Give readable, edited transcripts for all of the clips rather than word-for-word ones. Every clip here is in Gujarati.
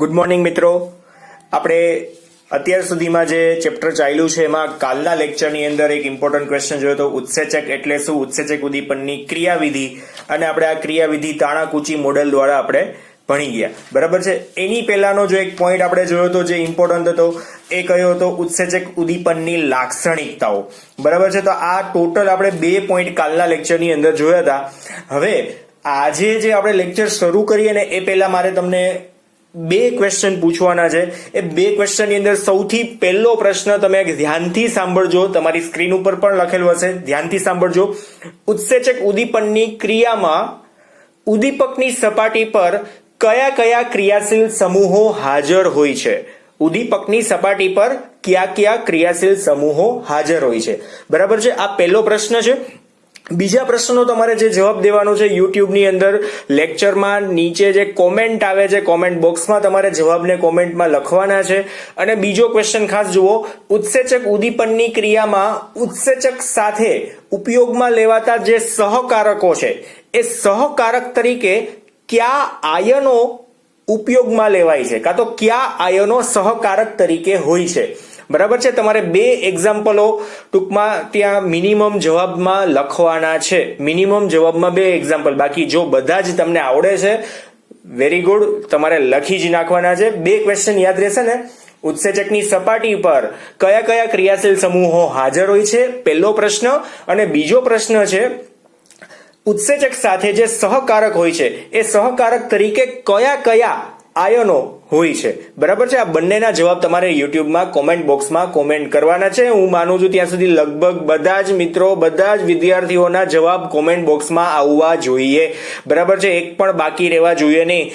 ગુડ મોર્નિંગ મિત્રો. આપણે અત્યાર સુધીમાં જે ચેપ્ટર ચાલ્યું છે એમાં કાલના લેક્ચરની અંદર એક ઇમ્પોર્ટન્ટ ક્વેશ્ચન જોયો તો ઉત્સેચક એટલે શું, ઉત્સેચક ઉદ્દીપનની ક્રિયાવિધિ, અને આપણે આ ક્રિયાવિધિ તાણાકૂચી મોડેલ દ્વારા આપણે ભણી ગયા. બરાબર છે. એની પહેલાનો જો એક પોઈન્ટ આપણે જોયો હતો જે ઇમ્પોર્ટન્ટ હતો એ કયો હતો, ઉત્સેચક ઉદ્દીપનની લાક્ષણિકતાઓ. બરાબર છે. તો આ ટોટલ આપણે 2 પોઈન્ટ કાલના લેક્ચરની અંદર જોયા હતા. હવે આજે જે આપણે લેક્ચર શરૂ કરીએ ને એ પહેલા મારે તમને 2 ક્વેશ્ચન પૂછવાના છે. એ 2 ક્વેશ્ચનની અંદર સૌથી પહેલો પ્રશ્ન તમે ધ્યાનથી સાંભળજો, તમારી સ્ક્રીન ઉપર પણ લખેલું હશે, ધ્યાનથી સાંભળજો. ઉત્સેચક ઉદ્દીપનની ક્રિયામાં ઉદ્દીપકની સપાટી પર કયા કયા ક્રિયાશીલ સમૂહો હાજર હોય છે? ઉદ્દીપકની સપાટી પર કયા કયા ક્રિયાશીલ સમૂહો હાજર હોય છે? બરાબર છે. આ પહેલો પ્રશ્ન છે. બીજા પ્રશ્નનો તમારે જે જવાબ દેવાનો છે યુટ્યુબની અંદર લેક્ચરમાં નીચે જે કોમેન્ટ આવે છે, કોમેન્ટ બોક્સમાં તમારે જવાબને કોમેન્ટમાં લખવાના છે. અને બીજો ક્વેશ્ચન ખાસ જુઓ, ઉત્સેચક ઉદ્દીપનની ક્રિયામાં ઉત્સેચક સાથે ઉપયોગમાં લેવાતા જે સહકારકો છે એ સહકારક તરીકે કયા આયનો ઉપયોગમાં લેવાય છે, કાં તો કયા આયનો સહકારક તરીકે હોય છે? બરાબર છે. તમારે 2 એક્ઝામ્પલો ટૂંકમાં ત્યાં મિનિમમ જવાબમાં લખવાના છે. મિનિમમ જવાબમાં 2 એક્ઝામ્પલ. બાકી જો બધા જ તમને આવડે છે વેરી ગુડ, તમારે લખી જ નાખવાના છે. 2 ક્વેશ્ચન યાદ રહેશે ને. ઉત્સેચકની સપાટી પર કયા કયા ક્રિયાશીલ સમૂહો હાજર હોય છે, પહેલો પ્રશ્ન. અને બીજો પ્રશ્ન છે ઉત્સેચક સાથે જે સહકારક હોય છે એ સહકારક તરીકે કયા કયા આયનો હોય છે? બરાબર છે. આ બંનેના જવાબ તમારે યુટ્યુબમાં કોમેન્ટ બોક્સમાં કોમેન્ટ કરવાના છે. હું માનું છું ત્યાં સુધી લગભગ બધા જ મિત્રો, બધા જ વિદ્યાર્થીઓના જવાબ કોમેન્ટ બોક્સમાં આવવા જોઈએ. બરાબર છે. એક પણ બાકી રહેવા જોઈએ નહીં.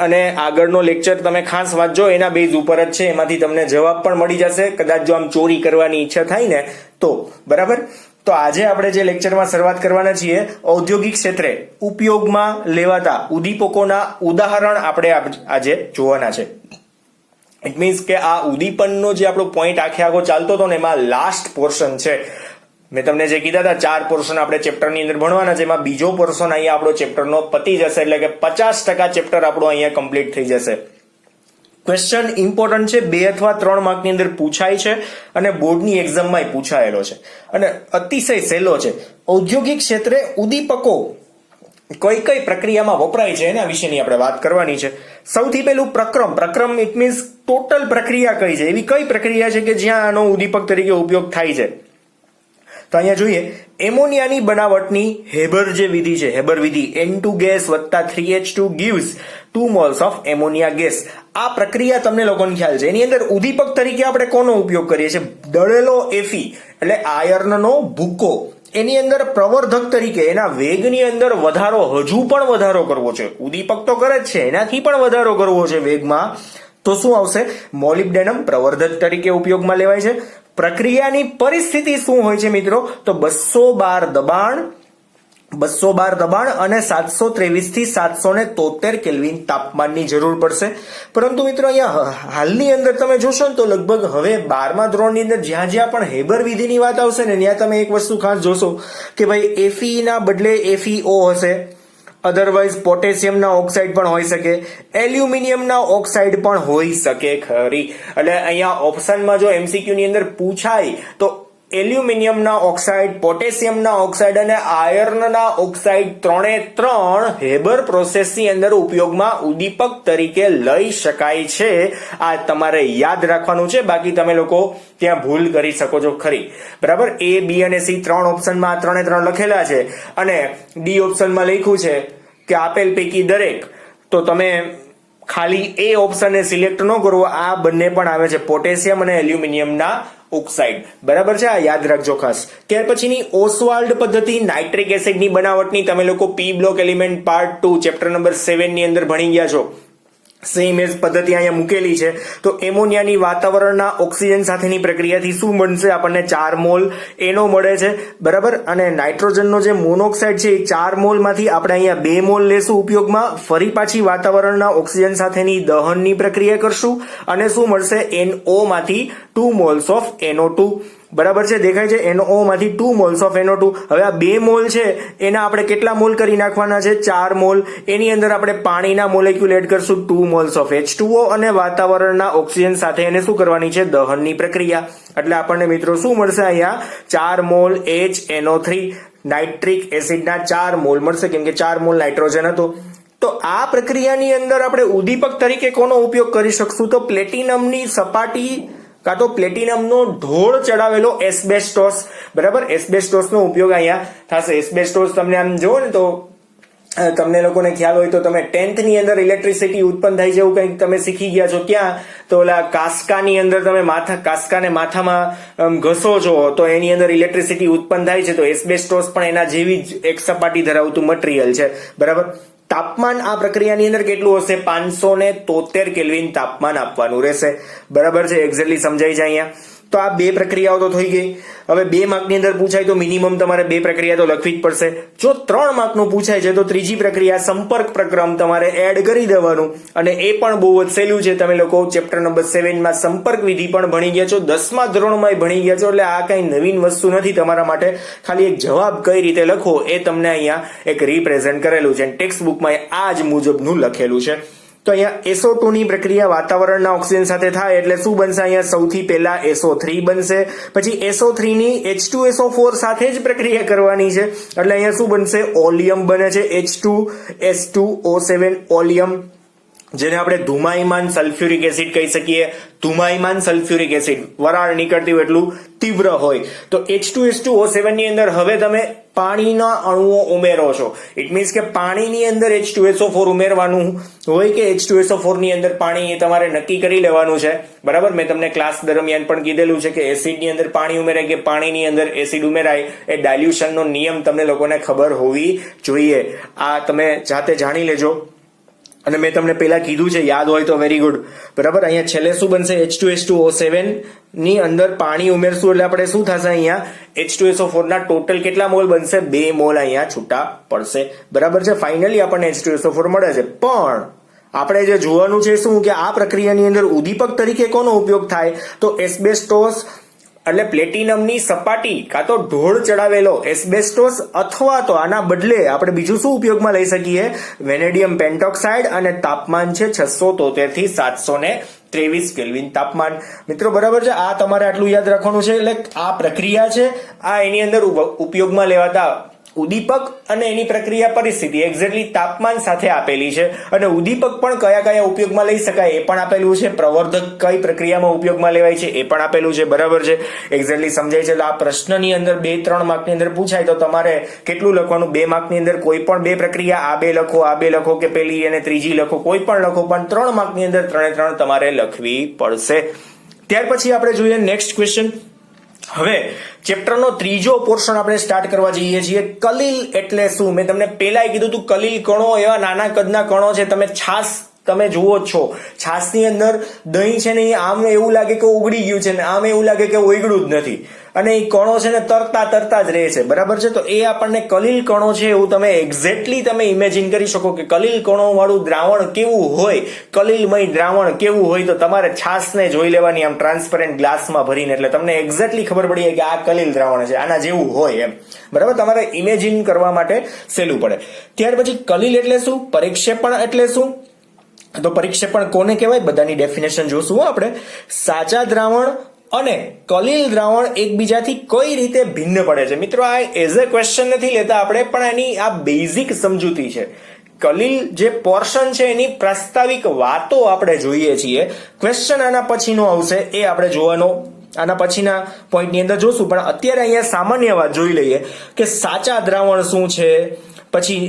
અને આગળનો લેક્ચર તમે ખાસ વાંચજો, એના બેઝ ઉપર જ છે, એમાંથી તમને જવાબ પણ મળી જશે. કદાચ જો આમ ચોરી કરવાની ઈચ્છા થાય ને તો. બરાબર. તો આજે આપણે જે લેક્ચરમાં શરૂઆત કરવાના છીએ, ઔદ્યોગિક ક્ષેત્રે ઉપયોગમાં લેવાતા ઉદ્દીપકોના ઉદાહરણ આપણે આજે જોવાના છે. ઇટ મીન્સ કે આ ઉદ્દીપનનો જે આપણો પોઈન્ટ આખો ચાલતો હતો ને એમાં લાસ્ટ પોર્શન છે. મેં તમને જે કીધા હતા 4 પોર્શન આપણે ચેપ્ટરની અંદર ભણવાના છે, એમાં બીજો પોર્શન અહીંયા આપણો ચેપ્ટરનો પતી જશે, એટલે કે 50% ચેપ્ટર આપણો અહીંયા કમ્પ્લીટ થઈ જશે. ક્વેશ્ચન ઇમ્પોર્ટન્ટ છે, 2 અથવા 3 માર્કની અંદર પૂછાય છે અને બોર્ડની એક્ઝામમાં પૂછાયેલો છે અને અતિશય સહેલો છે. ઔદ્યોગિક ક્ષેત્રે ઉદ્દીપકો કઈ કઈ પ્રક્રિયામાં વપરાય છે એના વિશેની આપણે વાત કરવાની છે. સૌથી પહેલું પ્રક્રમ ઇટ મીન્સ ટોટલ પ્રક્રિયા કઈ છે, એવી કઈ પ્રક્રિયા છે કે જ્યાં આનો ઉદ્દીપક તરીકે ઉપયોગ થાય છે? તો અહીંયા જોઈએ, એમોનિયાની બનાવટની હેબર જે વિધિ છે, હેબર વિધિ, N2 ગેસ વત્તા 3H2 gives 2 moles of ammonia gas. આ પ્રક્રિયા તમને લોકોને ખ્યાલ છે. એની અંદર ઉદ્દીપક તરીકે આપણે કોનો ઉપયોગ કરીએ છીએ? દળેલો Fe એટલે આયર્નનો ભૂકો. એની અંદર પ્રવર્ધક તરીકે એના વેગની અંદર વધારો, હજુ પણ વધારો કરવો છે. ઉદ્દીપક તો કરે જ છે, એનાથી પણ વધારો કરવો છે વેગમાં, તો શું આવશે? મોલિબ્ડેનમ પ્રવર્ધક તરીકે ઉપયોગમાં લેવાય છે. પ્રક્રિયાની પરિસ્થિતિ શું હોય છે મિત્રો? તો 212 દબાણ અને 723 થી 773 કેલ્વિન તાપમાનની જરૂર પડશે. પરંતુ મિત્રો અહીંયા હાલની અંદર તમે જોશો ને તો લગભગ હવે 12મા ધોરણની અંદર જ્યાં જ્યાં પણ હેબર વિધિની વાત આવશે ને ત્યાં તમે એક વસ્તુ ખાસ જોશો કે ભાઈ Fe ના બદલે FeO હશે, અધરવાઇઝ પોટેશિયમના ઓક્સાઇડ પણ હોઈ શકે, એલ્યુમિનિયમના ઓક્સાઇડ પણ હોઈ શકે ખરી. એટલે અહીંયા ઓપ્શનમાં જો MCQ ની અંદર પૂછાય તો એલ્યુમિનિયમના ઓક્સાઇડ, પોટેશિયમના ઓક્સાઇડ અને આયર્નના ઓક્સાઇડ 3 હેબર પ્રોસેસની અંદર ઉપયોગમાં ઉદ્દીપક તરીકે લઈ શકાય છે. આ તમારે યાદ રાખવાનું છે, બાકી તમે લોકો ત્યાં ભૂલ કરી શકો છો ખરી. બરાબર. A, B અને C 3 ઓપ્શનમાં 3 લખેલા છે અને D ઓપ્શનમાં લખ્યું છે કે આપેલ પૈકી દરેક. તો તમે ખાલી A ઓપ્શનને સિલેક્ટ ન કરો, આ બંને પણ આવે છે, પોટેશિયમ અને એલ્યુમિનિયમના ઓક્સાઇડ. બરાબર છે. આ યાદ રાખજો ખાસ. ત્યાર પછીની ઓસ્વાલ્ડ પદ્ધતિ નાઇટ્રિક એસિડની બનાવટની તમે લોકો P block element part 2 chapter number 7 ની અંદર ભણી ગયા છો. સેમ એજ પદ્ધતિ અહીંયા મૂકેલી છે. તો એમોનિયાની વાતાવરણના ઓક્સિજન સાથેની પ્રક્રિયાથી શું બનશે? આપણને 4 મોલ એનો મળે છે. બરાબર. અને નાઇટ્રોજનનો જે મોનોક્સાઇડ છે એ 4 મોલમાંથી આપણે અહીંયા 2 મોલ લેશું ઉપયોગમાં. ફરી પાછી વાતાવરણના ઓક્સિજન સાથેની દહનની પ્રક્રિયા કરશું અને શું મળશે? NO માંથી 2 moles of NO2. બરાબર છે, દેખાય છે, NO માંથી 2 મોલ્સ ઓફ NO2. હવે આ 2 મોલ છે એના આપણે કેટલા મોલ કરી નાખવાના છે? 4 મોલ. એની અંદર આપણે પાણીના મોલેક્યુલ એડ કરશું 2 મોલ્સ ઓફ H2O અને વાતાવરણના ઓક્સિજન સાથે એને શું કરવાની છે? દહનની પ્રક્રિયા. એટલે આપણને મિત્રો શું મળશે? અહીંયા 4 મોલ HNO3 નાઇટ્રિક એસિડના 4 મોલ મળશે, કેમ કે 4 મોલ નાઇટ્રોજન હતો. તો આ પ્રક્રિયાની અંદર આપણે ઉદ્દીપક તરીકે કોનો ઉપયોગ કરી શકશું? તો પ્લેટિનમની સપાટી કાં તો પ્લેટિનમનો ઢોળ ચડાવેલો એસ્બેસ્ટોસ. બરાબર, એસ્બેસ્ટોસનો ઉપયોગ અહીંયા થશે. એસ્બેસ્ટોસ તમને આમ જોવો ને તો તમને લોકોને ખ્યાલ હોય તો તમે 10th ની અંદર ઇલેક્ટ્રિસિટી ઉત્પન્ન થાય છે એવું કંઈક તમે શીખી ગયા છો. ક્યાં? તો ઓલા કાસ્કાની અંદર તમે કાસ્કાને માથામાં ઘસો છો તો એની અંદર ઇલેક્ટ્રિસિટી ઉત્પન્ન થાય છે. તો એસ્બેસ્ટોસ પણ એના જેવી જ એક સપાટી ધરાવતું મટીરિયલ છે. બરાબર. તાપમાન આ પ્રક્રિયાની અંદર કેટલું હશે? 573 કેલ્વિન તાપમાન આપવાનું રહેશે. બરાબર છે, એક્ઝેક્ટલી સમજાય છે અહીંયા. તો આ 2 પ્રક્રિયાઓ તો થઈ ગઈ. હવે 2 માર્કની અંદર પૂછાય તો મિનિમમ તમારે 2 પ્રક્રિયા તો લખવી જ પડશે. જો 3 માર્કનું પૂછાય છે તો ત્રીજી પ્રક્રિયા સંપર્ક પ્રક્રમ તમારે એડ કરી દેવાનું, અને એ પણ બહુ જ સહેલું છે. તમે લોકો ચેપ્ટર નંબર 7 માં સંપર્ક વિધિ પણ ભણી ગયા છો, 10મા ધોરણમાં ભણી ગયા છો, એટલે આ કઈ નવીન વસ્તુ નથી તમારા માટે. ખાલી એક જવાબ કઈ રીતે લખવો એ તમને અહીંયા એક રિપ્રેઝન્ટ કરેલું છે, ટેક્સ્ટ બુકમાં આ જ મુજબનું લખેલું છે. તો અહીંયા SO2 ની પ્રક્રિયા વાતાવરણના ઓક્સિજન સાથે થાય એટલે શું બનશે? અહીંયા સૌથી પહેલા SO3 બનશે, પછી SO3 ની H2SO4 સાથે જ પ્રક્રિયા કરવાની છે એટલે અહીંયા શું બનશે? ઓલિયમ બને છે, H2S2O7 ઓલિયમ, જેને આપણે ધુમાયમાન સલ્ફ્યુરિક એસિડ કહી શકીએ. ધુમાયમાન સલ્ફ્યુરિક એસિડ, વરાળ નીકળતી હોય એટલું તીવ્ર હોય. તો H2S2O7 ની અંદર હવે તમે પાણીના અણુઓ ઉમેરો છો. ઇટ મીન્સ કે પાણીની અંદર H2SO4 ઉમેરવાનું હોય કે H2SO4 ની અંદર પાણી, એ તમારે નક્કી કરી લેવાનું છે. બરાબર, મેં તમને ક્લાસ દરમિયાન પણ કીધેલું છે કે એસિડની અંદર પાણી ઉમેરાય કે પાણીની અંદર એસિડ ઉમેરાય, એ ડાયલ્યુશનનો નિયમ તમને લોકોને ખબર હોવી જોઈએ. આ તમે જાતે જાણી લેજો. અને મેં તમને પહેલા કીધું છે, યાદ હોય તો વેરી ગુડ. બરાબર, અહીંયા છેલ્લે શું બનશે? H2S2O7 ની અંદર પાણી ઉમેરશું એટલે આપણે શું થશે? અહીંયા H2SO4 ના ટોટલ કેટલા મોલ બનશે? 2 મોલ અહીંયા છૂટા પડશે. બરાબર છે, ફાઇનલી આપણને H2SO4 મળે છે. પણ આપણે જે જોવાનું છે શું કે આ પ્રક્રિયાની અંદર ઉદ્દીપક તરીકે કોનો ઉપયોગ થાય? તો એસ્બેસ્ટોસ એટલે પ્લેટિનમની સપાટી કાં તો ઢોળ ચડાવેલો એસ્બેસ્ટોસ, અથવા તો આના બદલે આપણે બીજું શું ઉપયોગમાં લઈ શકીએ? વેનેડિયમ પેન્ટોક્સાઇડ, અને તાપમાન છે 673 થી 723 કેલ્વિન તાપમાન. મિત્રો બરાબર છે, આ તમારે આટલું યાદ રાખવાનું છે. એટલે આ પ્રક્રિયા છે, આ એની અંદર ઉપયોગમાં લેવાતા ઉદ્દીપક અને એની પ્રક્રિયા પરિસ્થિતિ એક્ઝેક્ટલી તાપમાન સાથે આપેલી છે. અને ઉદ્દીપક પણ કયા કયા ઉપયોગમાં લઈ શકાય એ પણ આપેલું છે. પ્રવર્ધક કઈ પ્રક્રિયામાં ઉપયોગમાં લેવાય છે એ પણ આપેલું છે. બરાબર છે, એક્ઝેક્ટલી સમજાય છે. એટલે આ પ્રશ્નની અંદર 2-3 માર્કની અંદર પૂછાય તો તમારે કેટલું લખવાનું? 2 માર્કની અંદર કોઈ પણ 2 પ્રક્રિયા, આ 2 લખો, આ 2 લખો, કે પેલી અને ત્રીજી લખો, કોઈ પણ લખો, પણ 3 માર્કની અંદર 3 તમારે લખવી પડશે. ત્યાર પછી આપણે જોઈએ નેક્સ્ટ ક્વેશ્ચન. હવે ચેપ્ટરનો ત્રીજો પોર્શન આપણે સ્ટાર્ટ કરવા જઈએ છીએ. કલીલ એટલે શું? મેં તમને પહેલા કીધું હતું, કલીલ કણો એવા નાના કદના કણો છે. તમે છાસ તમે જુઓ છો, છાસની અંદર દહીં છે ને એ આમ એવું લાગે કે ઓગળી ગયું છે ને આમ એવું લાગે કે ઓગળ્યું જ નથી, અને એ કણો છે ને તરતા જ રહે છે. બરાબર છે, તો એ આપણને કલીલ કણો છે એવું તમે એક્ઝેક્ટલી તમે ઇમેજિન કરી શકો કે કલીલ કણો વાળું દ્રાવણ કેવું હોય, કલીલમય દ્રાવણ કેવું હોય. તો તમારે છાસને જોઈ લેવાની આમ ટ્રાન્સપરન્ટ ગ્લાસમાં ભરીને, એટલે તમને એક્ઝેક્ટલી ખબર પડી જાય કે આ કલીલ દ્રાવણ છે, આના જેવું હોય એમ. બરાબર, તમારે ઇમેજિન કરવા માટે સહેલું પડે. ત્યાર પછી કલીલ એટલે શું? પરિક્ષેપણ એટલે શું? તો પરિક્ષેપણ કોને કહેવાય? બધાની ડેફિનેશન જોશું આપણે. સાચા દ્રાવણ અને કલીલ દ્રાવણ એકબીજાથી કઈ રીતે ભિન્ન પડે છે? મિત્રો આ એઝ અ ક્વેશ્ચન નથી લેતા આપણે, પણ એની આ બેઝિક સમજૂતી છે. કલીલ જે પોર્શન છે એની પ્રાસ્તાવિક વાતો આપણે જોઈએ છીએ. ક્વેશ્ચન આના પછીનો આવશે, એ આપણે જોવાનો આના પછીના પોઈન્ટની અંદર જોશું. પણ અત્યારે અહીંયા સામાન્ય વાત જોઈ લઈએ કે સાચા દ્રાવણ શું છે, પછી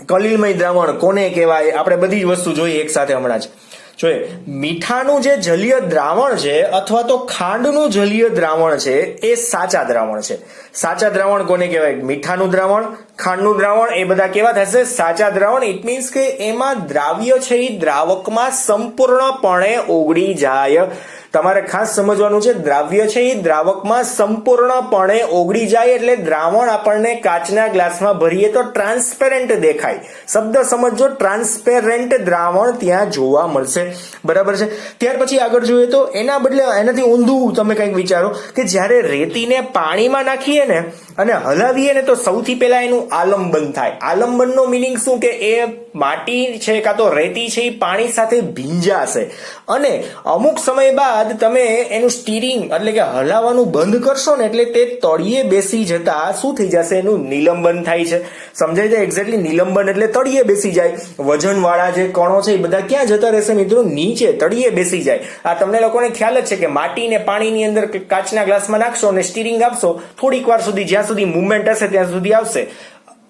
કલીલમય દ્રાવણ કોને કહેવાય, આપણે બધી જ વસ્તુ જોઈએ એક સાથે હમણાં જ. જોઈએ, મીઠાનું જે જલીય દ્રાવણ છે અથવા તો ખાંડનું જલીય દ્રાવણ છે એ સાચા દ્રાવણ છે. સાચા દ્રાવણ કોને કહેવાય? મીઠાનું દ્રાવણ, ખાંડનું દ્રાવણ, એ બધા કેવા થશે? સાચા દ્રાવણ. ઇટ મીન્સ કે એમાં દ્રાવ્ય છે એ દ્રાવકમાં સંપૂર્ણપણે ઓગળી જાય તમારે ખાસ સમજવાનું છે, દ્રાવ્ય છે એ દ્રાવકમાં સંપૂર્ણપણે ઓગળી જાય એટલે દ્રાવણ આપણને કાચના ગ્લાસમાં ભરીએ તો ટ્રાન્સપેરેન્ટ દેખાય. શબ્દ સમજો, ટ્રાન્સપેરેન્ટ દ્રાવણ ત્યાં જોવા મળશે. બરાબર છે. ત્યાર પછી આગળ જોઈએ તો એના બદલે એનાથી ઊંધું તમે કંઈક વિચારો કે જ્યારે રેતીને પાણીમાં નાખીએ ને અને હલાવીએ ને તો સૌથી પહેલા એનું આલંબન થાય. આલંબનનો મિનિંગ શું કે એ માટી છે કાં તો રેતી છે એ પાણી સાથે ભીંજાશે અને અમુક સમય બાદ તમે એનું સ્ટીરિંગ એટલે કે હલાવવાનું બંધ કરશો ને એટલે તે તળિયે બેસી જતા શું થઈ જશે, એનું નિલંબન થાય છે. સમજાય છે? એક્ઝેક્ટલી નિલંબન એટલે તળિયે બેસી જાય. વજનવાળા જે કણો છે એ બધા ક્યાં જતા રહેશે મિત્રો? નીચે તળિયે બેસી જાય. આ તમને લોકોને ખ્યાલ જ છે કે માટીને પાણીની અંદર કાચના ગ્લાસમાં નાખશો અને સ્ટીરિંગ આપશો, થોડીક વાર સુધી જ્યાં સુધી મુવમેન્ટ હશે ત્યાં સુધી આવશે.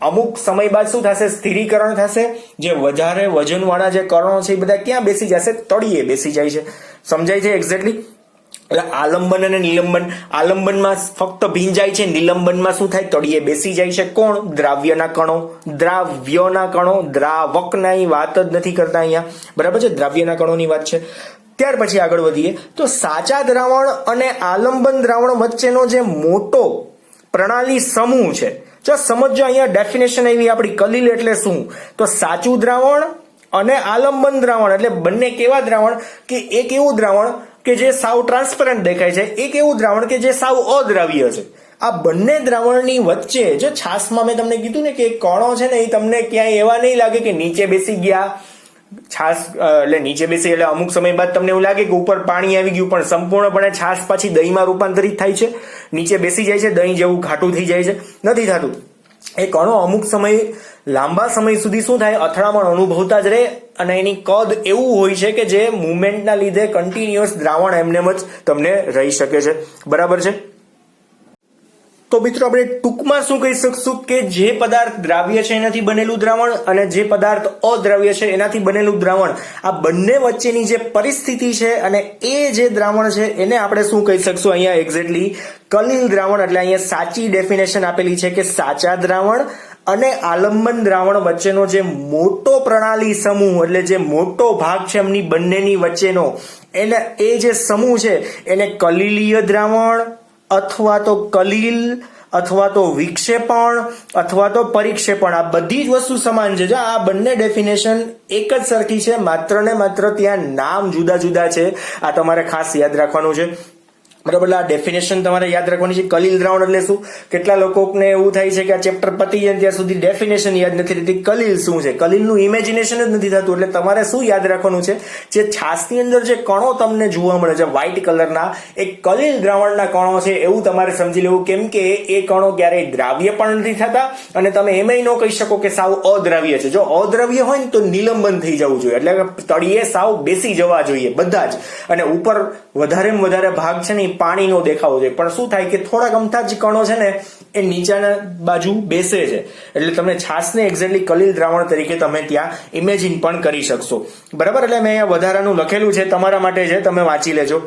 અમુક સમય બાદ શું થશે? સ્થિરીકરણ થશે. જે વધારે વજનવાળા જે કણો છે એ બધા ક્યાં બેસી જશે? તળિયે બેસી જાય છે. સમજાય છે? એક્ઝેક્ટલી. એટલે આલંબન અને નિલંબન, આલંબનમાં ફક્ત ભીંજાય છે, નિલંબનમાં શું થાય? તળિયે બેસી જાય છે. કોણ? દ્રાવ્યના કણો. દ્રાવ્યના કણો, દ્રાવકના વાત જ નથી કરતા અહીંયા. બરાબર છે? દ્રાવ્યના કણોની વાત છે. ત્યાર પછી આગળ વધીએ તો સાચા દ્રાવણ અને આલંબન દ્રાવણ વચ્ચેનો જે મોટો પ્રણાલી સમૂહ છે, જો સમજો અહીંયા ડેફિનેશન આવી આપણી. કલીલ એટલે શું? તો સાચું દ્રાવણ અને આલંબન દ્રાવણ એટલે બંને કેવા દ્રાવણ કે એક એવું દ્રાવણ કે જે સાવ ટ્રાન્સપરન્ટ દેખાય છે, એક એવું દ્રાવણ કે જે સાવ અદ્રાવ્ય છે. આ બંને દ્રાવણની વચ્ચે જો છાશમાં મેં તમને કીધું ને કે કણો છે ને એ તમને ક્યાંય એવા નહીં લાગે કે નીચે બેસી ગયા. છાશ એટલે નીચે બેસી એટલે અમુક સમય બાદ તમને એવું લાગે કે ઉપર પાણી આવી ગયું, પણ સંપૂર્ણપણે છાશ પાછી દહીંમાં રૂપાંતરિત થાય છે, નીચે બેસી જાય છે, દહીં જેવું ઘાટું થઈ જાય છે. નથી થતું. એ કણો અમુક સમય લાંબા સમય સુધી શું થાય? અથડામણ અનુભવતા જ રહે અને એની કદ એવું હોય છે કે જે મુવમેન્ટના લીધે કન્ટિન્યુઅસ દ્રાવણ એમનેમ જ તમને રહી શકે છે. બરાબર છે? તો મિત્રો આપણે ટૂંકમાં શું કહી શકશું કે જે પદાર્થ દ્રાવ્ય છે એનાથી બનેલું દ્રાવણ અને જે પદાર્થ અદ્રાવ્ય છે એનાથી બનેલું દ્રાવણ, આ બંને વચ્ચેની જે પરિસ્થિતિ છે અને એ જે દ્રાવણ છે એને આપણે શું કહી શકશું? અહીંયા એક્ઝેક્ટલી કલીલ દ્રાવણ. એટલે અહીંયા સાચી ડેફિનેશન આપેલી છે કે સાચા દ્રાવણ અને આલંબન દ્રાવણ વચ્ચેનો જે મોટો પ્રણાલી સમૂહ એટલે જે મોટો ભાગ છે એમની બંનેની વચ્ચેનો, એને એ જે સમૂહ છે એને કલીલીય દ્રાવણ અથવા તો કલીલ અથવા તો વિક્ષેપણ અથવા તો પરિક્ષેપણ, આ બધી જ વસ્તુ સમાન છે. જો આ બંને ડેફિનેશન એક જ સરખી છે, માત્ર ને માત્ર ત્યાં નામ જુદા જુદા છે. આ તમારે ખાસ યાદ રાખવાનું છે. બરાબર? આ ડેફિનેશન તમારે યાદ રાખવાની છે. કલીલ દ્રાવણ એટલે શું? કેટલા લોકોને એવું થાય છે કે આ ચેપ્ટર પતી જાય ત્યાં સુધી ડેફિનેશન યાદ નથી રહેતી. કલીલ શું છે? કલીલનું ઇમેજિનેશન જ નથી થતું. એટલે તમારે શું યાદ રાખવાનું છે? જે છાશની અંદર જે કણો તમને જોવા મળે છે વ્હાઇટ કલરના, એ કલીલ દ્રાવણના કણો છે એવું તમારે સમજી લેવું. કેમ કે એ કણો ક્યારેય દ્રાવ્ય પણ નથી થતા અને તમે એમાંય ન કહી શકો કે સાવ અદ્રાવ્ય છે. જો અદ્રાવ્ય હોય ને તો નિલંબન થઈ જવું જોઈએ, એટલે તળિયે સાવ બેસી જવા જોઈએ બધા જ, અને ઉપર વધારેમાં વધારે ભાગ છે ને પાણીનો દેખાવો જોઈએ. પણ શું થાય કે થોડાક અમથા જ કણો છે ને એ નીચાના બાજુ બેસે છે, એટલે તમે છાશને એક્ઝેક્ટલી કલીલ દ્રાવણ તરીકે તમે ત્યાં ઇમેજિન પણ કરી શકશો. બરાબર? એટલે મેં અહીંયા વધારાનું લખેલું છે તમારા માટે છે, તમે વાંચી લેજો.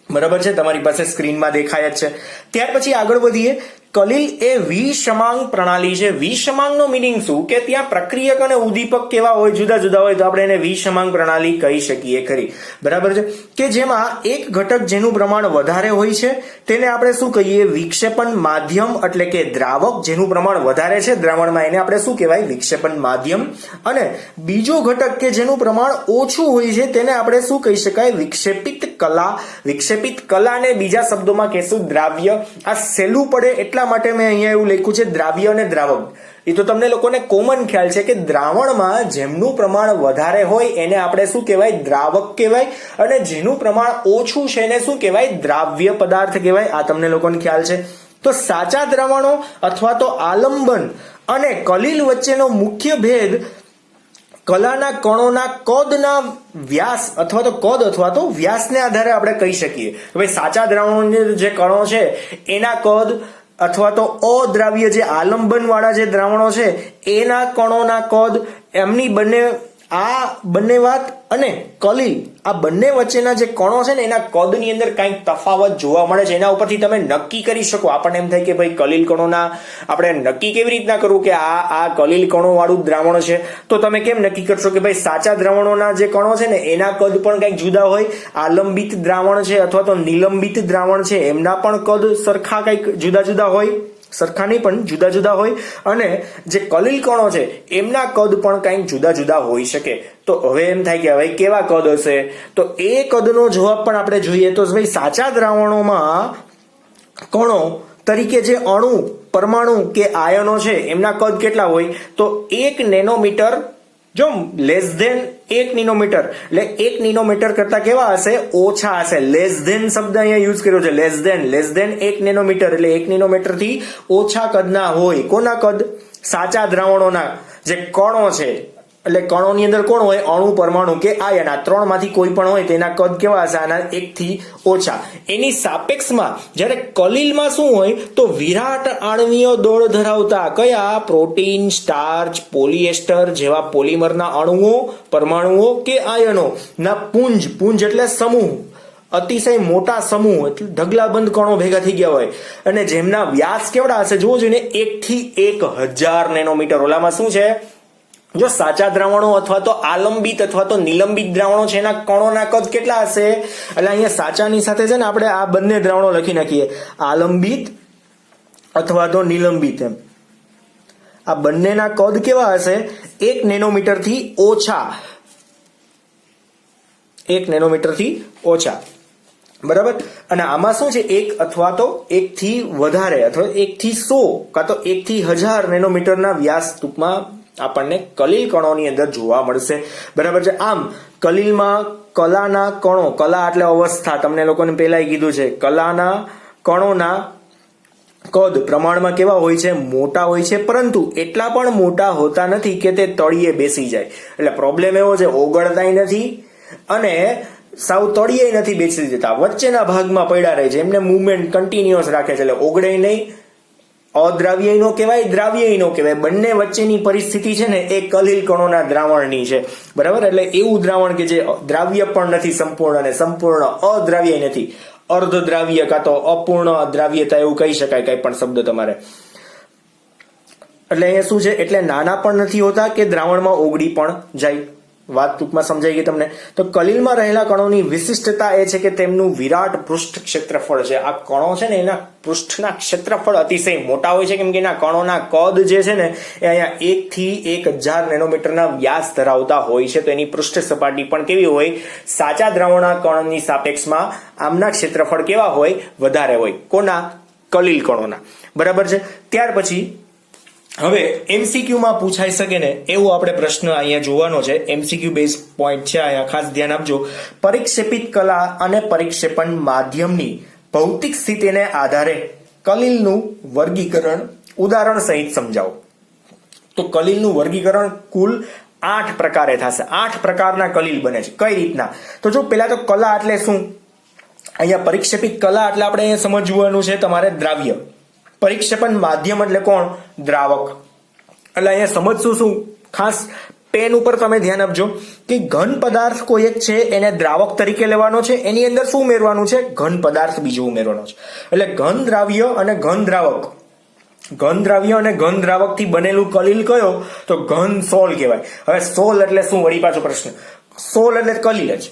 બરાબર છે? તમારી પાસે સ્ક્રીનમાં દેખાય જ છે. ત્યાર પછી આગળ વધીએ. કલીલ એ વિષમાંગ પ્રણાલી છે. વિષમાંગનો મિનિંગ શું? કે ત્યાં પ્રક્રિયક અને ઉદ્દીપક કેવા હોય? જુદા જુદા હોય, તો આપણે એને વિષમાંગ પ્રણાલી કહી શકીએ ખરી. બરાબર છે? કે જેમાં એક ઘટક જેનું પ્રમાણ વધારે હોય છે તેને આપણે શું કહીએ? વિક્ષેપણ માધ્યમ એટલે કે દ્રાવક જેનું પ્રમાણ વધારે છે દ્રાવણમાં એને આપણે શું કહેવાય? વિક્ષેપણ માધ્યમ. અને બીજો ઘટક કે જેનું પ્રમાણ ઓછું હોય છે તેને આપણે શું કહી શકાય? વિક્ષેપિત કલા. વિક્ષેપિત કલાને બીજા શબ્દોમાં કહેશું દ્રાવ્ય. આ સહેલું પડે એટલા માટે મેં અહીંયા એવું લખ્યું છે દ્રાવ્ય અને દ્રાવક. એ તો તમને લોકોને કોમન ખ્યાલ છે કે દ્રાવણમાં જેમનું પ્રમાણ વધારે હોય એને આપણે શું કહેવાય? દ્રાવક કહેવાય, અને જેનું પ્રમાણ ઓછું છે એને શું કહેવાય? દ્રાવ્ય પદાર્થ કહેવાય. આ તમને લોકોને ખ્યાલ છે. તો સાચા દ્રાવણો અથવા તો આલંબન અને કલીલ વચ્ચેનો મુખ્ય ભેદ કલાના કણોના કદના વ્યાસ અથવા તો વ્યાસને આધારે આપણે કહી શકીએ. હવે સાચા દ્રાવણોના જે કણો છે એના કદ અથવા તો અદ્રાવ્ય જે આલંબન વાળા જે દ્રાવણો છે એના કણોના કદ, એમની બંને આ બંને વાત અને કલીલ આ બંને વચ્ચેના જે કણો છે ને એના કદની અંદર કંઈક તફાવત જોવા મળે છે. એના ઉપરથી તમે નક્કી કરી શકો. આપણને એમ થાય કે ભાઈ કલીલ કણોના આપણે નક્કી કેવી રીતના કરવું કે આ કલીલ કણો વાળું દ્રાવણ છે, તો તમે કેમ નક્કી કરશો કે ભાઈ સાચા દ્રાવણોના જે કણો છે ને એના કદ પણ કંઈક જુદા હોય, આલંબિત દ્રાવણ છે અથવા તો નિલંબિત દ્રાવણ છે એમના પણ કદ સરખા કંઈક જુદા જુદા હોય, સરખા નહીં પણ જુદા જુદા હોય, અને જે કલીલ કણો છે એમના કદ પણ કંઈક જુદા જુદા હોઈ શકે. તો હવે એમ થાય કે હવે કેવા કદ હશે, તો એ કદનો જવાબ પણ આપણે જોઈએ તો ભાઈ સાચા દ્રાવણોમાં કણો તરીકે જે અણુ, પરમાણુ કે આયનો છે એમના કદ કેટલા હોય, તો 1 નેનોમીટર, જો લેસ ધેન 1 નેનોમીટર, એટલે 1 નેનોમીટર કરતા કેવા હશે, ઓછા હશે. લેસ ધેન શબ્દ અહીંયા યુઝ કર્યો છે, લેસ ધેન 1 નેનોમીટર, એટલે 1 નેનોમીટર થી ઓછા કદના હોય. કોના કદ? સાચા દ્રાવણોના જે કણો છે, એટલે કણોની અંદર કોણ હોય, અણુ, પરમાણુ કે આયન, આ ત્રણમાંથી કોઈ પણ હોય તેના કદ કેવા હશે, આના 1 થી ઓછા. એની સાપેક્ષમાં જ્યારે કલીલમાં શું હોય, તો વિરાટ આણ્વીય દળ ધરાવતા કયા, પ્રોટીન, સ્ટાર્ચ, પોલિએસ્ટર જેવા પોલિમરના અણુઓ, પરમાણુઓ કે આયનો ના પુંજ એટલે સમૂહ, અતિશય મોટા સમૂહ એટલે ઢગલાબંધ કણો ભેગા થઈ ગયા હોય, અને જેમના વ્યાસ કેવડા હશે જોવો જોઈએ, 1 થી 1000 નેનોમીટર. ઓલામાં શું છે, જો સાચા દ્રાવણો અથવા તો આલંબિત અથવા તો નિલંબિત દ્રાવણો છે એના કણોના કદ કેટલા હશે, એટલે અહીંયા સાચાની સાથે છે ને આપણે આ બંને દ્રાવણો લખી નાખીએ, આલંબિત અથવા તો નિલંબિત. એમ આ બંનેના કદ કેવા હશે, 1 નેનોમીટર થી ઓછા, 1 નેનોમીટર થી ઓછા, બરાબર. અને આમાં શું છે, 1 અથવા તો 1 થી વધારે, અથવા 1 થી 100 કાં તો 1 થી 1000 નેનોમીટરના વ્યાસ ટૂંકમાં આપણને કલીલ કણોની અંદર જોવા મળશે, બરાબર છે. આમ કલીલમાં કલાના કણો, કલા એટલે અવસ્થા, તમને લોકોને પહેલા કીધું છે, કલાના કણોના કદ પ્રમાણમાં કેવા હોય છે, મોટા હોય છે, પરંતુ એટલા પણ મોટા હોતા નથી કે તે તળિયે બેસી જાય. એટલે પ્રોબ્લેમ એવો છે, ઓગળતાય નથી અને સાવ તળિયે નથી બેસી જતા, વચ્ચેના ભાગમાં પડ્યા રહે છે, એમને મુવમેન્ટ કન્ટિન્યુઅસ રાખે છે, એટલે ઓગળે નહીં, અદ્રાવ્ય નો કહેવાય, દ્રાવ્ય નો કહેવાય, બંને વચ્ચેની પરિસ્થિતિ છે ને એ કલીલ કણોના દ્રાવણની છે, બરાબર. એટલે એવું દ્રાવણ કે જે દ્રાવ્ય પણ નથી સંપૂર્ણ અને સંપૂર્ણ અદ્રાવ્ય નથી, અર્ધ દ્રાવ્ય કાં તો અપૂર્ણ દ્રાવ્યતા એવું કહી શકાય, કઈ પણ શબ્દ તમારે. એટલે અહીંયા શું છે, એટલે નાના પણ નથી હોતા કે દ્રાવણમાં ઓગળી પણ જાય. વાત ટૂંકમાં સમજાઈ ગઈ તમને. તો કલીલમાં રહેલા કણોની વિશિષ્ટતા એ છે કે તેમનું વિરાટ પૃષ્ઠ ક્ષેત્રફળ છે. આ કણો છે ને એના પૃષ્ઠના ક્ષેત્રફળ અતિશય મોટા હોય છે, કેમ કે એના કણોના કદ જે છે ને એ અહીંયા 1 થી 1000 નેનોમીટરના વ્યાસ ધરાવતા હોય છે. તો એની પૃષ્ઠ સપાટી પણ કેવી હોય, સાચા દ્રાવણના કણની સાપેક્ષમાં આમના ક્ષેત્રફળ કેવા હોય, વધારે હોય. કોના? કલીલ કણોના, બરાબર છે. ત્યાર પછી હવે MCQ માં પૂછાઈ શકે ને એવો આપણે પ્રશ્ન અહીંયા જોવાનો છે. MCQ બેઝ પોઈન્ટ છે અહીંયા, ખાસ ધ્યાન આપજો. પરિક્ષેપિત કલા અને પરિક્ષેપણ માધ્યમની ભૌતિક સ્થિતિને આધારે કલીલનું વર્ગીકરણ ઉદાહરણ સહિત સમજાવો. તો કલીલનું વર્ગીકરણ કુલ 8 પ્રકારે થશે. 8 પ્રકારના કલીલ બને છે. કઈ રીતના? તો જો પેલા તો કલા એટલે શું, અહીંયા પરિક્ષેપિત કલા એટલે આપણે અહીંયા સમજવાનું છે તમારે દ્રાવ્ય. પરિક્ષેપણ માધ્યમ એટલે કોણ? દ્રાવક. એટલે અહીંયા સમજશું શું, ખાસ પેન ઉપર તમે ધ્યાન આપજો કે ઘન પદાર્થ કોઈ એક છે એને દ્રાવક તરીકે લેવાનો છે, એની અંદર શું ઉમેરવાનું છે, ઘન પદાર્થ બીજો ઉમેરવાનો છે. એટલે ઘન દ્રાવ્ય અને ઘન દ્રાવક, ઘન દ્રાવ્ય અને ઘન દ્રાવક થી બનેલું કલીલ કયો, તો ઘન સોલ કહેવાય. હવે સોલ એટલે શું, વળી પાછો પ્રશ્ન. સોલ એટલે કલીલ જ,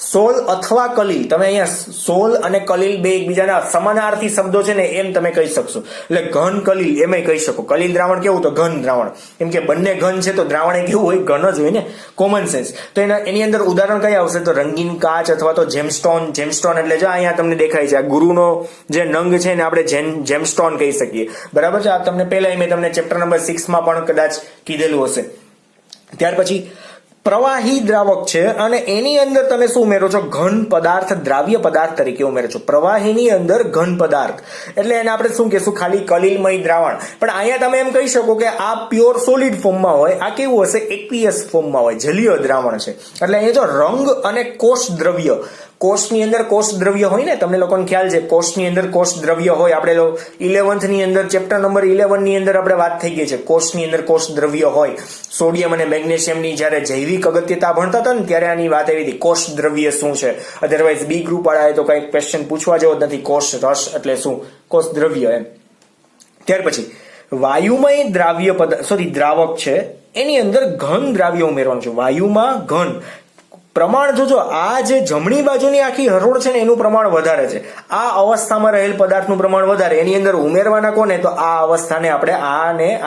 સોલ અથવા કલીલ. તમે અહીંયા સોલ અને કલીલ બે એકબીજાના સમાનાર્થી શબ્દો છે ને એમ તમે કહી શકશો. એટલે ઘન કલીલ એમ કહી શકો. કલીલ દ્રાવણ કેવું, તો ઘન દ્રાવણ, કેમ કે બંને ઘન છે તો દ્રાવણ એ કેવું હોય, ઘન જ હોય ને, કોમન સેન્સ. તો એની અંદર ઉદાહરણ કઈ આવશે, તો રંગીન કાચ અથવા તો જેમસ્ટોન. જેમસ્ટોન એટલે જો અહીંયા તમને દેખાય છે, આ ગુરુનો જે નંગ છે ને આપણે જેમસ્ટોન કહી શકીએ, બરાબર છે. આ તમને પહેલા મેં તમને ચેપ્ટર નંબર 6 માં પણ કદાચ કીધેલું હશે. ત્યાર પછી પ્રવાહી દ્રાવક છે અને એની અંદર તમે શું ઉમેરો છો, ઘન પદાર્થ દ્રાવ્ય પદાર્થ તરીકે ઉમેરો છો. પ્રવાહીની અંદર ઘન પદાર્થ એટલે એને આપણે શું કહેશું, ખાલી કલીલમય દ્રાવણ. પણ અહીંયા તમે એમ કહી શકો કે આ પ્યોર સોલિડ ફોર્મમાં હોય, આ કેવું હશે, એક્વિયસ ફોર્મમાં હોય, જલીય દ્રાવણ છે. એટલે અહીંયા જો રંગ અને કોષ દ્રવ્ય, કોષની અંદર કોષ દ્રવ્ય હોય ને, તમને લોકોને ખ્યાલ છે કોષની અંદર કોષ દ્રવ્ય હોય. આપણે 11th ની અંદર ચેપ્ટર નંબર 11 ની અંદર આપણે વાત થઈ ગઈ છે કોષની અંદર કોષ દ્રવ્ય હોય. સોડિયમ અને મેગ્નેશિયમની જ્યારે જૈવિક અગત્યતા ભણતા હતા ને ત્યારે આની વાત આવી હતી કોષ દ્રવ્ય શું છે. અધરવાઇઝ બી ગ્રુપ વાળાએ તો કઈ ક્વેશ્ચન પૂછવા જેવો જ નથી. કોષ રસ એટલે શું, કોષ દ્રવ્ય એમ. ત્યાર પછી વાયુમય દ્રાવક છે એની અંદર ઘન દ્રાવ્ય ઉમેરવાનું છે. વાયુમાં ઘન પ્રમાણ જોજો, આ જે જમણી બાજુની આખી હરોળ છે ને એનું પ્રમાણ વધારે છે. આ અવસ્થામાં રહેલ પદાર્થનું પ્રમાણ વધારે, એની અંદર ઉમેરવાના કોને, તો આ અવસ્થાને આપણે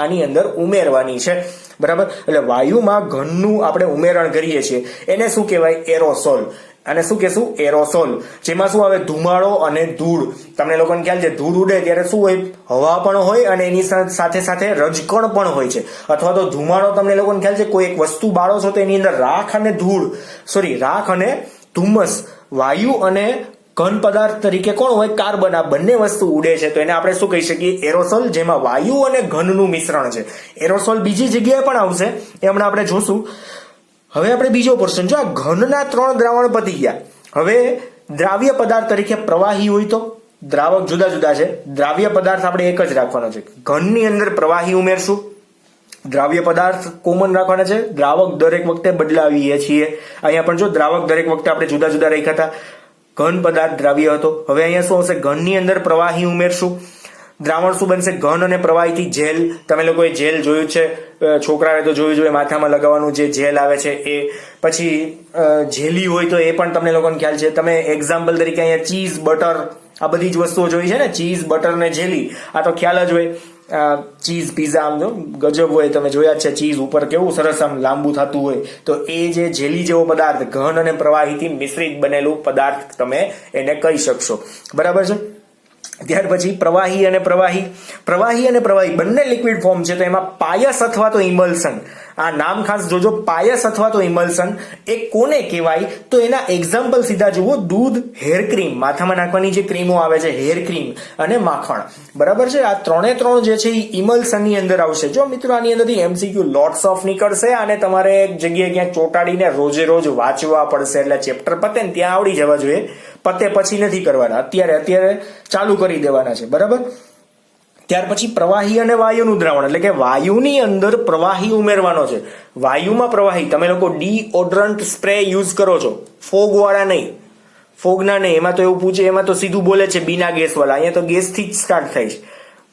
આની અંદર ઉમેરવાની છે. બરાબર, એટલે વાયુમાં ઘનનું આપણે ઉમેરણ કરીએ છીએ એને શું કહેવાય, એરોસોલ. અને શું કહેશું, એરોસોલ. જેમાં શું આવે, ધુમાડો અને ધૂળ. તમને લોકોને ખ્યાલ છે ધૂળ ઉડે ત્યારે શું હોય, હવા પણ હોય અને એની સાથે સાથે રજકણ પણ હોય છે. અથવા તો ધુમાડો, તમને લોકોને ખ્યાલ છે કોઈ એક વસ્તુ બાળો છો તો એની અંદર રાખ અને ધુમ્મસ, વાયુ અને ઘન પદાર્થ તરીકે કોણ હોય, કાર્બન. આ બંને વસ્તુ ઉડે છે તો એને આપણે શું કહી શકીએ, એરોસોલ. જેમાં વાયુ અને ઘનનું મિશ્રણ છે. એરોસોલ બીજી જગ્યાએ પણ આવશે, એ હમણાં આપણે જોશું. હવે આપણે બીજો પોર્શન જો, આ ઘનના 3 દ્રાવણ પતી ગયા. હવે દ્રાવ્ય પદાર્થ તરીકે પ્રવાહી હોય તો દ્રાવક જુદા જુદા છે, દ્રાવ્ય પદાર્થ આપણે એક જ રાખવાનો છે. ઘનની અંદર પ્રવાહી ઉમેરશું, દ્રાવ્ય પદાર્થ કોમન રાખવાના છે. દ્રાવક દરેક વખતે બદલાવીએ છીએ. અહીંયા પણ જો દ્રાવક દરેક વખતે આપણે જુદા જુદા રાખ્યા હતા. ઘન પદાર્થ દ્રાવ્ય હતો. હવે અહીંયા શું આવશે, ઘનની અંદર પ્રવાહી ઉમેરશું. દ્રાવણ શું બનશે, ઘન અને પ્રવાહીથી જેલ. તમે લોકોએ જેલ જોયું છે, છોકરાએ તો જોયું જોઈએ, માથામાં લગાવવાનું જે જેલ આવે છે એ. પછી જેલી હોય તો એ પણ તમને લોકોને ખ્યાલ છે. તમે એક્ઝામ્પલ તરીકે અહીંયા ચીઝ, બટર, આ બધી જ વસ્તુઓ જોઈ છે ને, ચીઝ, બટર ને જેલી. આ તો ખ્યાલ જ હોય. ચીઝ પીઝા આમ જો ગજબ હોય, તમે જોયા જ છે. ચીઝ ઉપર કેવું સરસ આમ લાંબુ થતું હોય, તો એ જે જેલી જેવો પદાર્થ ઘન અને પ્રવાહીથી મિશ્રિત બનેલું પદાર્થ તમે એને કહી શકશો. બરાબર છે. ત્યાર પછી પ્રવાહી અને પ્રવાહી બંને લિક્વિડ ફોર્મ છે, તો એમાં પાયસ અથવા તો ઇમલ્સન. આ નામ ખાસ જોજો, પાયસ અથવા તો ઇમલ્સન એ કોને કહેવાય, તો એના એક્ઝામ્પલ સીધા જુઓ. દૂધ, હેર ક્રીમ, માથામાં નાખવાની જે ક્રીમો આવે છે, હેર ક્રીમ અને માખણ. બરાબર છે. આ 3 જે છે એ ઇમલ્સન ની અંદર આવશે. જો મિત્રો આની અંદરથી એમસીક્યુ લોટ્સ ઓફ નીકળશે અને તમારે એક જગ્યાએ ક્યાંક ચોંટાડીને રોજે રોજ વાંચવા પડશે. એટલે ચેપ્ટર પતે ને ત્યાં આવડી જવા જોઈએ. પતે પછી નથી કરવાના, અત્યારે ચાલુ કરી દેવાના છે. બરાબર. ત્યાર પછી પ્રવાહી અને વાયુનું દ્રાવણ, એટલે કે વાયુની અંદર પ્રવાહી ઉમેરવાનો છે. વાયુમાં પ્રવાહી, તમે લોકો ડીઓડરન્ટ સ્પ્રે યુઝ કરો છો, ફોગ વાળા નહીં, ફોગના નહીં. એમાં તો એવું પૂછે, એમાં તો સીધું બોલે છે બીના ગેસ વાળા. અહીંયા તો ગેસ થી જ સ્ટાર્ટ થાય છે.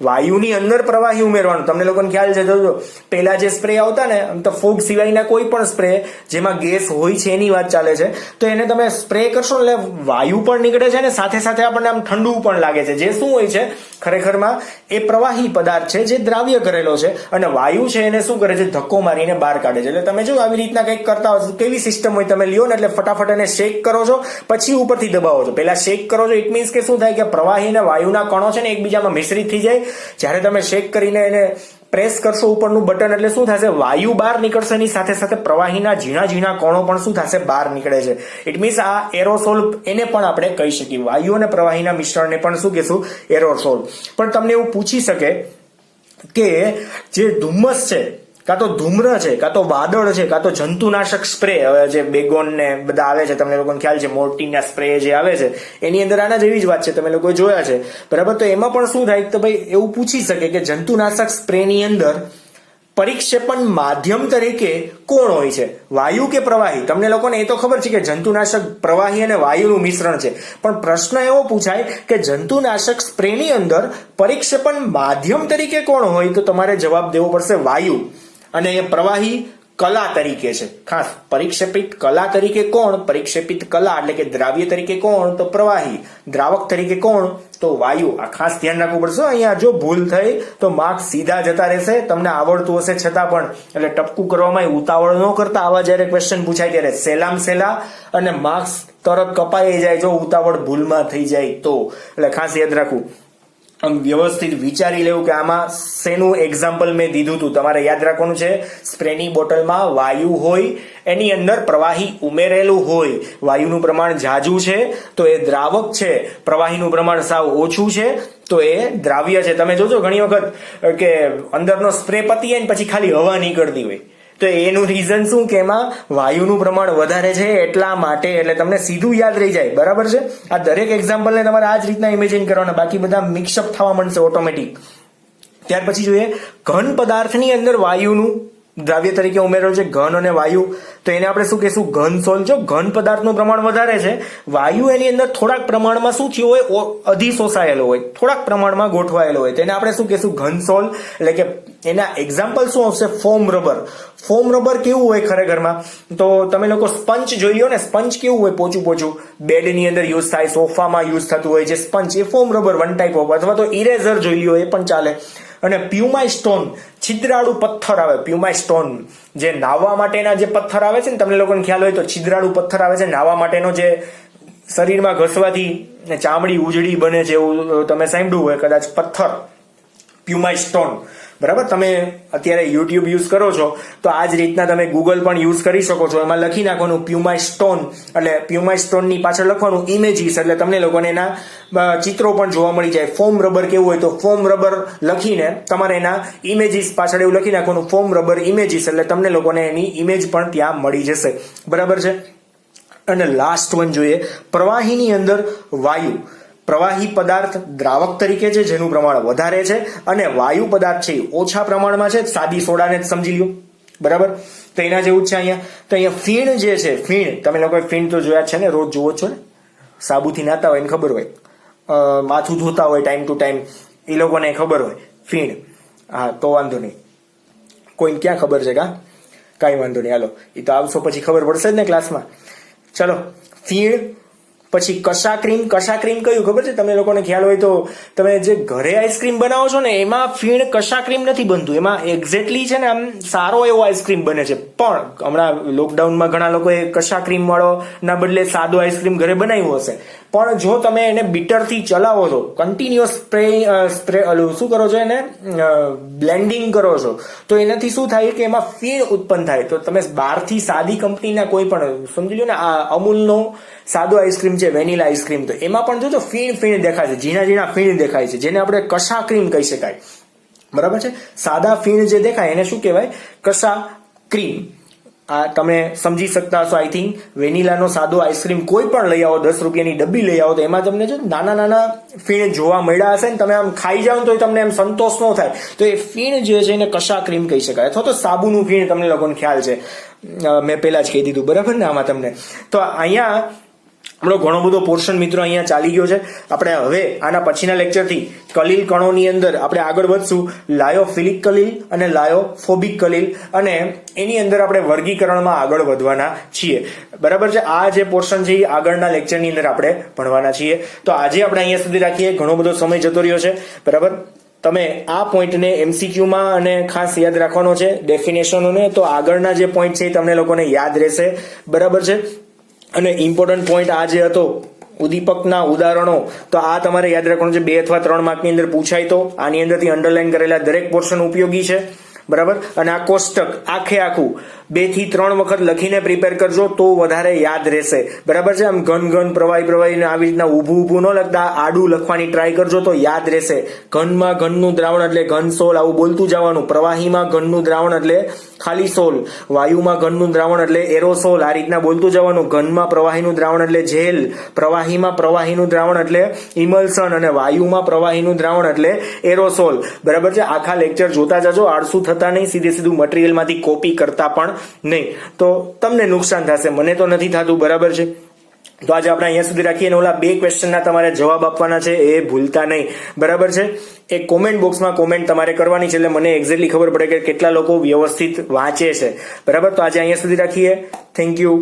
વાયુની અંદર પ્રવાહી ઉમેરવાનું. તમને લોકોને ખ્યાલ છે, જોજો પેલા જે સ્પ્રે આવતા ને, આમ તો ફોગ સિવાયના કોઈ પણ સ્પ્રે જેમાં ગેસ હોય છે એની વાત ચાલે છે, તો એને તમે સ્પ્રે કરશો એટલે વાયુ પણ નીકળે છે અને સાથે સાથે આપણને આમ ઠંડુ પણ લાગે છે. જે શું હોય છે ખરેખરમાં, એ પ્રવાહી પદાર્થ છે જે દ્રાવ્ય કરેલો છે, અને વાયુ છે એને શું કરે છે, ધક્કો મારીને બહાર કાઢે છે. એટલે તમે જો આવી રીતના કંઈક કરતા હો, કેવી સિસ્ટમ હોય, તમે લ્યો ને એટલે ફટાફટ એને શેક કરો છો, પછી ઉપરથી દબાવો છો. પેલા શેક કરો છો, ઇટ મીન્સ કે શું થાય કે પ્રવાહી અને વાયુના કણો છે ને એકબીજામાં મિશ્રિત થઈ જાય. જ્યારે તમે શેક કરીને એને પ્રેસ કરશો ઉપરનું બટન, એટલે શું થશે, વાયુ બહાર નીકળશે, એની સાથે સાથે પ્રવાહીના ઝીણા ઝીણા કણો પણ શું થશે, બહાર નીકળે છે. ઇટ મીન્સ આ એરોસોલ એને પણ આપણે કહી શકીએ. વાયુ અને પ્રવાહીના મિશ્રણને પણ શું કહેશું, એરોસોલ. પણ તમને એવું પૂછી શકે કે જે ધુમ્મસ છે, કાં તો ધૂમ્ર છે, કાં તો વાદળ છે, કાં તો જંતુનાશક સ્પ્રે, હવે જે બેગોન ને બધા આવે છે, તમને લોકોને ખ્યાલ છે, મોર્ટીના સ્પ્રે જે આવે છે એની અંદર આના જેવી જ વાત છે, તમે લોકોએ જોયા છે. બરાબર. તો એમાં પણ શું થાય, તો ભાઈ એવું પૂછી શકે કે જંતુનાશક સ્પ્રેની અંદર પરિક્ષેપણ માધ્યમ તરીકે કોણ હોય છે, વાયુ કે પ્રવાહી? તમને લોકોને એ તો ખબર છે કે જંતુનાશક પ્રવાહી અને વાયુનું મિશ્રણ છે, પણ પ્રશ્ન એવો પૂછાય કે જંતુનાશક સ્પ્રેની અંદર પરિક્ષેપણ માધ્યમ તરીકે કોણ હોય, તો તમારે જવાબ દેવો પડશે વાયુ. અને એ પ્રવાહી કલા તરીકે છે. ખાસ પરિક્ષેપિત કલા તરીકે કોણ, પરિક્ષેપિત કલા એટલે કે દ્રાવ્ય તરીકે કોણ, તો પ્રવાહી. દ્રાવક તરીકે કોણ, તો વાયુ. આ ખાસ ધ્યાન રાખવું પડશે. અહીંયા જો ભૂલ થઈ તો માર્ક્સ સીધા જતા રહેશે. તમને આવડતું હશે છતાં પણ, એટલે ટપકું કરવામાં ઉતાવળ ન કરતા. આવા જયારે ક્વેશ્ચન પૂછાય ત્યારે સેલામ સેલા અને માર્ક્સ તરત કપાઈ જાય જો ઉતાવળ ભૂલમાં થઈ જાય તો. એટલે ખાસ યાદ રાખવું, આમ વ્યવસ્થિત વિચારી લેવું કે આમાં શેનું એક્ઝામ્પલ મેં દીધું હતું. તમારે યાદ રાખવાનું છે, સ્પ્રેની બોટલમાં વાયુ હોય, એની અંદર પ્રવાહી ઉમેરેલું હોય. વાયુનું પ્રમાણ જાજુ છે તો એ દ્રાવક છે, પ્રવાહીનું પ્રમાણ સાવ ઓછું છે તો એ દ્રાવ્ય છે. તમે જોજો ઘણી વખત કે અંદરનો સ્પ્રે પતી જાય ને પછી ખાલી હવા નીકળતી હોય, તો એનું રીઝન શું કે એમાં વાયુનું પ્રમાણ વધારે છે એટલા માટે, એટલે તમને સીધું યાદ રહી જાય. બરાબર છે. આ દરેક એક્ઝામ્પલને તમારે આ જ રીતના ઇમેજિન કરવાના, બાકી બધા મિક્સઅપ થવા માંડશે ઓટોમેટિક. ત્યાર પછી જોઈએ ઘન પદાર્થની અંદર વાયુનું દ્રાવ્ય તરીકે ઉમેરેલું છે ઘન અને વાયુ, તો એને આપણે શું કહીશું? ઘન સોલ. જો ઘન પદાર્થનું પ્રમાણ વધારે છે, વાયુ એની અંદર થોડાક પ્રમાણમાં શું થયું હોય? અધિશોષાયેલો હોય, થોડાક પ્રમાણમાં ગોઠવાયેલો હોય, તેને આપણે શું કહીશું? ઘન સોલ. એટલે કે એના એક્ઝામ્પલ શું આવશે? Form rubber. ફોમ રબર કેવું હોય ખરેખરમાં? તો તમે લોકો સ્પંચ જોઈ લો ને, સ્પંચ કેવું હોય? પોચું પોચું, બેડની અંદર યુઝ થાય, સોફામાં યુઝ થતું હોય જે સ્પંચ, એ foam rubber one type of. અથવા તો ઇરેઝર જોઈ લો, એ પણ ચાલે. અને પ્યુમાઈ સ્ટોન, છિદ્રાળુ પથ્થર આવે. પ્યુમાઈ સ્ટોન જે નાહવા માટેના જે પથ્થર આવે છે ને, તમને લોકોને ખ્યાલ હોય તો છિદ્રાળુ પથ્થર આવે છે નાહવા માટેનો, જે શરીરમાં ઘસવાથી ચામડી ઉજળી બને છે, એવું તમે સાંભળ્યું હોય કદાચ. પથ્થર પ્યુમાઈ સ્ટોન. બરાબર. તમે અત્યારે યુટ્યુબ યુઝ કરો છો તો આ જ રીતના તમે ગૂગલ પણ યુઝ કરી શકો છો. એમાં લખી નાખવાનું પ્યુમાઈ સ્ટોન, એટલે પ્યુમાઈ સ્ટોનની પાછળ લખવાનું ઇમેજીસ, એટલે તમને લોકોને એના ચિત્રો પણ જોવા મળી જાય. ફોમ રબર કેવું હોય તો ફોમ રબર લખીને તમારે એના ઇમેજીસ પાછળ એવું લખી નાખવાનું ફોમ રબર ઇમેજીસ, એટલે તમને લોકોને એની ઇમેજ પણ ત્યાં મળી જશે. બરાબર છે. અને લાસ્ટ વન જોઈએ, પ્રવાહીની અંદર વાયુ. પ્રવાહી પદાર્થ દ્રાવક તરીકે છે જેનું પ્રમાણ વધારે છે, અને વાયુ પદાર્થ છે ઓછા પ્રમાણમાં છે. સાદી સોડાને જ સમજી લ્યો. બરાબર. તો એના જેવું જ છે અહીંયા. તો અહીંયા ફીણ જે છે, ફીણ, તમે લોકો ફીણ તો જોયા છે ને, રોજ જોવો છો ને, સાબુથી નાતા હોય એને ખબર હોય, માથું ધોતા હોય ટાઈમ ટુ ટાઈમ, એ લોકોને ખબર હોય ફીણ. હા, તો વાંધો નહીં. કોઈને ક્યાં ખબર છે? કાંઈ વાંધો નહીં, હાલો, એ તો આવશો પછી ખબર પડશે જ ને ક્લાસમાં. ચલો, ફીણ. પછી કશા ક્રીમ. કશા ક્રીમ કયું ખબર છે તમને લોકોને? ખ્યાલ હોય તો તમે જે ઘરે આઈસ્ક્રીમ બનાવો છો ને, એમાં ફીણ કશા ક્રીમ નથી બનતું, એમાં એક્ઝેક્ટલી છે ને આમ સારો એવો આઈસ્ક્રીમ બને છે. પણ હમણાં લોકડાઉનમાં ઘણા લોકોએ કશા ક્રીમ વાળો ના બદલે સાદો આઈસ્ક્રીમ ઘરે બનાવ્યો હશે. પણ જો તમે એને બીટરથી ચલાવો છો, કન્ટિન્યુઅસ સ્પ્રે શું કરો છો, એને બ્લેન્ડિંગ કરો છો, તો એનાથી શું થાય કે એમાં ફીણ ઉત્પન્ન થાય. તો તમે બહારથી સાદી કંપનીના કોઈ પણ સમજી લો ને, આ અમૂલનો સાદો આઈસ્ક્રીમ છે, વેનીલા આઈસ્ક્રીમ, તો એમાં પણ જોજો ફીણ ફીણ દેખાય છે, ઝીણા ઝીણા ફીણ દેખાય છે, જેને આપણે કશા ક્રીમ કહી શકાય. બરાબર છે. સાદા ફીણ જે દેખાય એને શું કહેવાય? કશા ક્રીમ. આ તમે સમજી શકતા હશો આઈ થિંક. વેનીલાનો સાદો આઈસ્ક્રીમ કોઈ પણ લઈ આવો, 10 રૂપિયાની ડબ્બી લઈ આવો, તો એમાં તમને જો નાના નાના ફીણ જોવા મળ્યા હશે ને, તમે આમ ખાઈ જાવ તો તમને એમ સંતોષ ન થાય, તો એ ફીણ જે છે એને કશા ક્રીમ કહી શકાય. અથવા તો સાબુનું ફીણ, તમને લોકોને ખ્યાલ છે, મેં પહેલા જ કહી દીધું. બરાબર ને આમાં તમને. તો અહીંયા આપણો ઘણો બધો પોર્શન મિત્રો અહીંયા ચાલી ગયો છે. આપણે હવે આના પછીના લેક્ચરથી કલીલ કણોની અંદર આપણે આગળ વધશું, લાયોફિલિક કલીલ અને લાયોફોબિક કલીલ, અને એની અંદર આપણે વર્ગીકરણમાં આગળ વધવાના છીએ. બરાબર છે. આ જે પોર્શન છે એ આગળના લેક્ચરની અંદર આપણે ભણવાના છીએ. તો આજે આપણે અહીંયા સુધી રાખીએ, ઘણો બધો સમય જતો રહ્યો છે. બરાબર. તમે આ પોઈન્ટને એમસીક્યુમાં અને ખાસ યાદ રાખવાનો છે, ડેફિનેશનોને. તો આગળના જે પોઈન્ટ છે એ તમને લોકોને યાદ રહેશે. બરાબર છે. અને ઇમ્પોર્ટન્ટ પોઈન્ટ આ જે હતો ઉદ્દીપકના ઉદાહરણો, તો આ તમારે યાદ રાખવાનું છે. 2 અથવા 3 માર્કની અંદર પૂછાય તો આની અંદરથી અંડરલાઈન કરેલા દરેક પોર્શન ઉપયોગી છે. બરાબર. અને આ કોષ્ટક આખું 2 થી 3 વખત લખીને પ્રિપેર કરજો તો વધારે યાદ રહેશે. બરાબર છે. આમ ઘન પ્રવાહી આવી રીતના ઊભું ન લખતા આડું લખવાની ટ્રાય કરજો તો યાદ રહેશે. ઘનમાં ઘનનું દ્રાવણ એટલે ઘન સોલ, આવું બોલતું જવાનું. પ્રવાહીમાં ઘનનું દ્રાવણ એટલે ખાલી સોલ. વાયુમાં ઘનનું દ્રાવણ એટલે એરોસોલ, આ રીતના બોલતું જવાનું. ઘનમાં પ્રવાહીનું દ્રાવણ એટલે જેલ, પ્રવાહીમાં પ્રવાહીનું દ્રાવણ એટલે ઇમલ્સન, અને વાયુમાં પ્રવાહીનું દ્રાવણ એટલે એરોસોલ. બરાબર છે. આખા લેક્ચર જોતા જજો, આળસુ થતા નહીં, સીધું મટીરિયલમાંથી કોપી કરતા પણ નહીં, તો તમને નુકસાન થશે. મને તો નથી થતું. બરાબર છે. તો આજે આપણે અહીંયા સુધી રાખીએ, અને ઓલા 2 ક્વેશ્ચનના તમારે જવાબ આપવાના છે, એ ભૂલતા નહીં. બરાબર છે. એ કોમેન્ટ બોક્સમાં કોમેન્ટ તમારે કરવાની છે, એટલે મને એક્ઝેક્ટલી ખબર પડે કે કેટલા લોકો વ્યવસ્થિત વાંચે છે. બરાબર. તો આજે અહીંયા સુધી રાખીએ. Thank you.